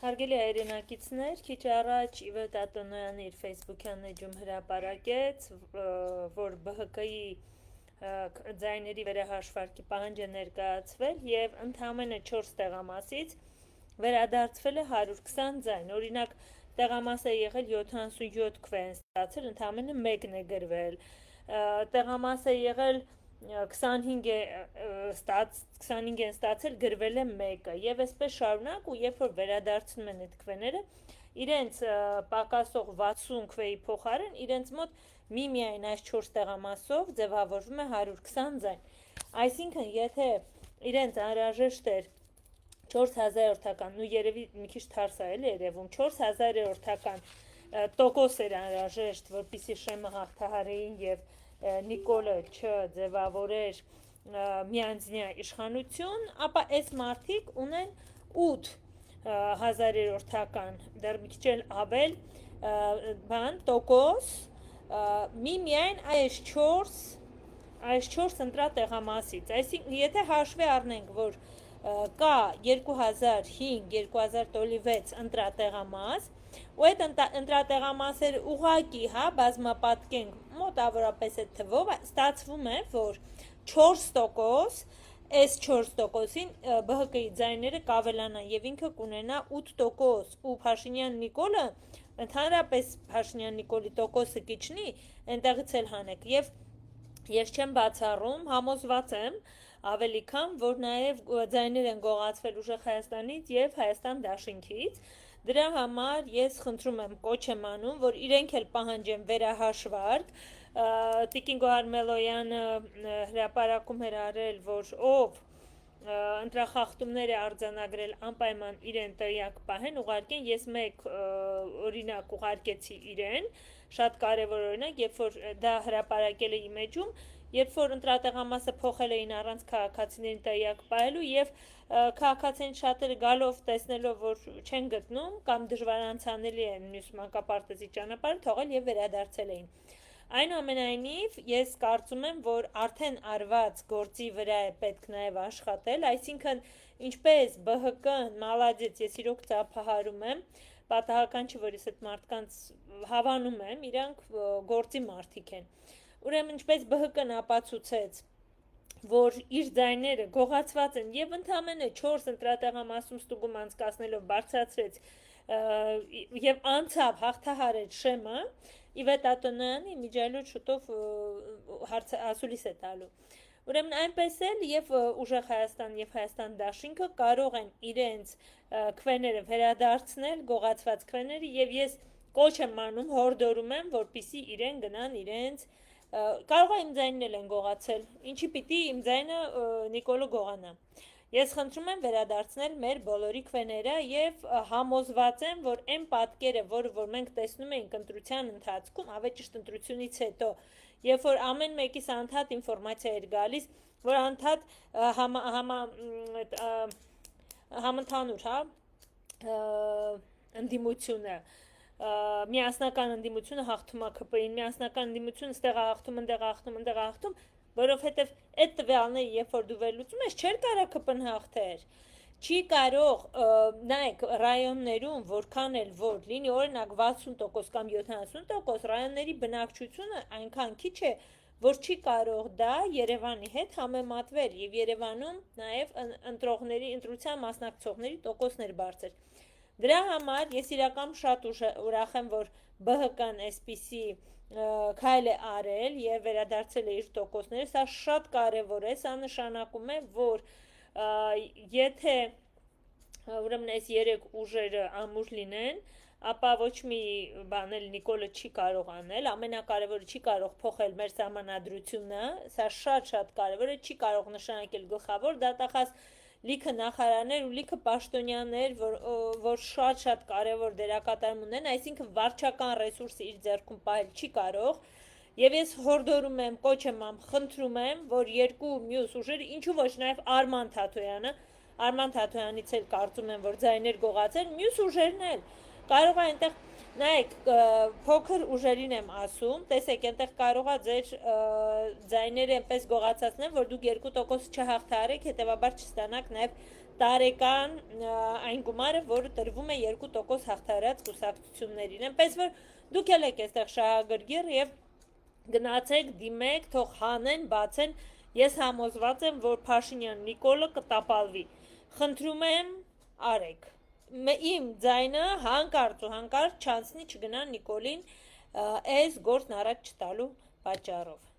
Հարգելի հայրենակիցներ, քիչ առաջ Իվետ Ատոնոյանը իր Facebook-յան էջում հրապարակեց, որ ԲՀԿ-ի ձայների վերահաշվարկի պահանջ է ներկայացվել եւ ընդամենը 4 տեղամասից վերադարձվել է 120 ձայն։ Օրինակ, տեղամաս է եղել 77 քվե են ստացել, ընդամենը 1 է գրվել։ Տեղամաս է եղել 25 են ստացել, գրվել է 1-ը եւ այսպես շարունակ, ու երբ որ վերադարձնում են այդ քվեները, իրենց պակասող 60 քվեի փոխարեն իրենց մոտ միայն այս 4 տեղամասով ձևավորվում է 120 ձայն։ Այսինքն, եթե իրենց անհրաժեշտ էր 4000-ական, ու երևի մի քիչ թարս է էլի երևում, 4000-ական տոկոս էր անհրաժեշտ, որպեսզի Շեմը հաղթահարեին եւ Նիկոլը չձևավորեր միանձնյա իշխանություն, ապա այս մարդիկ ունեն 8000-ական, դեռ մի քիչ ավել տոկոս միայն այս 4 ընտրատեղամասից։ Այսինքն, եթե հաշվի առնենք, որ կա 2005-2006 ընտրատեղամաս, ու այդ ընտրատեղամասերը ուղղակի բազմապատկենք մոտավորապես այդ թվով, ստացվում է, որ 4%, այս 4%-ին ԲՀԿ-ի ձայները կավելանան եւ ինքը կունենա 8%, ու Փաշինյան Նիկոլը ընդհանրապես Փաշինյան Նիկոլի տոկոսը կիչնի, այնտեղից էլ հանեք։ Եվ ես չեմ բացառում, համոզված եմ ավելի քան, որ նաև ձայներ են գողացվել ուժեղ Հայաստանից եւ Հայաստան Դաշինքից։ Դրա համար ես խնդրում եմ, կոչ եմ անում, որ իրենք էլ պահանջեն վերահաշվարկ։ Տիկին Գոհար Մելոյանը հրապարակում էր արել, որ ով ընտրախախտումներ է արձանագրել, անպայման իրեն տեղյակ պահեն, ուղարկեն։ Ես մեկ օրինակ ուղարկեցի իրեն, շատ կարևոր օրինակ, երբ որ դա հրապարակել է իմ էջում, երբ որ ընտրատեղամասը փոխել էին առանց քաղաքացիներին տեղյակ պահելու եւ քաղաքացիներին շատերը գալով տեսնելով, որ չեն գտնում կամ դժվարանցանելի է մյուս մանկապարտեզի ճանապարհը, թողել եւ վերադարձել էին։ Այնուամենայնիվ, ես կարծում եմ, որ արդեն արված գործի վրա է պետք նաեւ աշխատել, այսինքն ինչպես ԲՀԿ-ն մալադեց, ես իրոք ծափահարում եմ, պատահական չէ, որ ես այդ մարդկանց հավանում եմ, իրանք գործի մարդիկ են։ Ուրեմն ինչպես ԲՀԿ-ն ապացուցեց, որ իր ձայները գողացված են եւ ընդամենը 4 ընտրատեղամասում ստուգում անցկացնելով բարձրացրեց եւ անցավ հաղթահարեց Շեմը, Իվետ Ատոնոյանը իմիջիայլոց շուտով ասուլիս է տալու։ Ուրեմն այնպես էլ եւ ուժեղ Հայաստան եւ Հայաստան Դաշինքը կարող են իրենց քվեները վերադարձնել, գողացված քվեները, եւ ես կոչ եմ անում, հորդորում եմ, որպիսի իրեն գնան իրենց կարող է իմ ձայնն էլ են գողացել, ինչի պիտի իմ ձայնը Նիկոլը գողանա։ Ես խնդրում եմ վերադարձնել մեր բոլորի քվեները եւ համոզված եմ, որ այն պատկերը, որ մենք տեսնում էինք ընտրության ընթացքում, ավելի ճիշտ ընտրությունից հետո, երբ որ ամեն մեկից անդադ ինֆորմացիա էր գալիս, որ անդադ համընդհանուր, ընդդիմությունը միասնական ընդդիմությունը հաղթում է ԿՊ-ին, միասնական ընդդիմությունը ստեղ է հաղթում, որովհետև այդ տվյալները, երբ որ դու վերլուծում ես, չէր կարող ԿՊ-ն հաղթեր։ Չի կարող, նայեք, ռայոններում որքան էլ որ լինի, օրինակ 60% կամ 70%, ռայոնների բնակչությունը այնքան քիչ է, որ չի կարող դա Երևանի հետ համեմատվել, եւ Երևանում նաեւ ընտրության մասնակցողների տոկոսներ բարձր։ Դրա համար ես իրական շատ ուրախ եմ, որ ԲՀԿ-ն այսպիսի քայլ է արել եւ վերադարձել է իր տոկոսները, սա շատ կարեւոր է, սա նշանակում է, որ եթե ուրեմն այս 3 ուժերը ամուր լինեն, ապա ոչ մի բան էլ Նիկոլը չի կարող անել, ամենակարևորը չի կարող փոխել մեր սահմանադրությունը, սա շատ կարևոր է, չի կարող նշանակել գլխավոր դատախազ լիքը նախարարներ ու լիքը պաշտոնյաներ, որ շատ կարևոր դերակատարում ունեն, այսինքն վարչական ռեսուրսը իր ձեռքում պահել չի կարող, եւ ես հորդորում եմ, կոչ եմ անում, խնդրում եմ, որ երկու մյուս ուժերը, ինչու ոչ նաեւ Արման Թաթոյանից էլ կարծում եմ, որ ձայներ գողացել, մյուս ուժերն էլ կարող է այնտեղ Նայեք, փոքր ուժերին եմ ասում, տեսեք, այնտեղ կարողա ձեր ձայները այնպես գողացածնել, որ դուք 2% չհաղթարեք, հետևաբար չստանաք նաև տարեկան այն գումարը, որը տրվում է 2% հաղթարած կուսակցություններին, այնպես որ դուք էլ եք այստեղ շահագրգիռ եւ գնացեք, դիմեք, թող հանեն, բացեն, ես համոզված եմ, որ Փաշինյան Նիկոլը կտապալվի, խնդրում եմ, արեք, իմ ձայնը հանկարծ ու հանկարծ չանցնի չգնա Նիկոլին այս գործն առաջ չտալու պատճառով։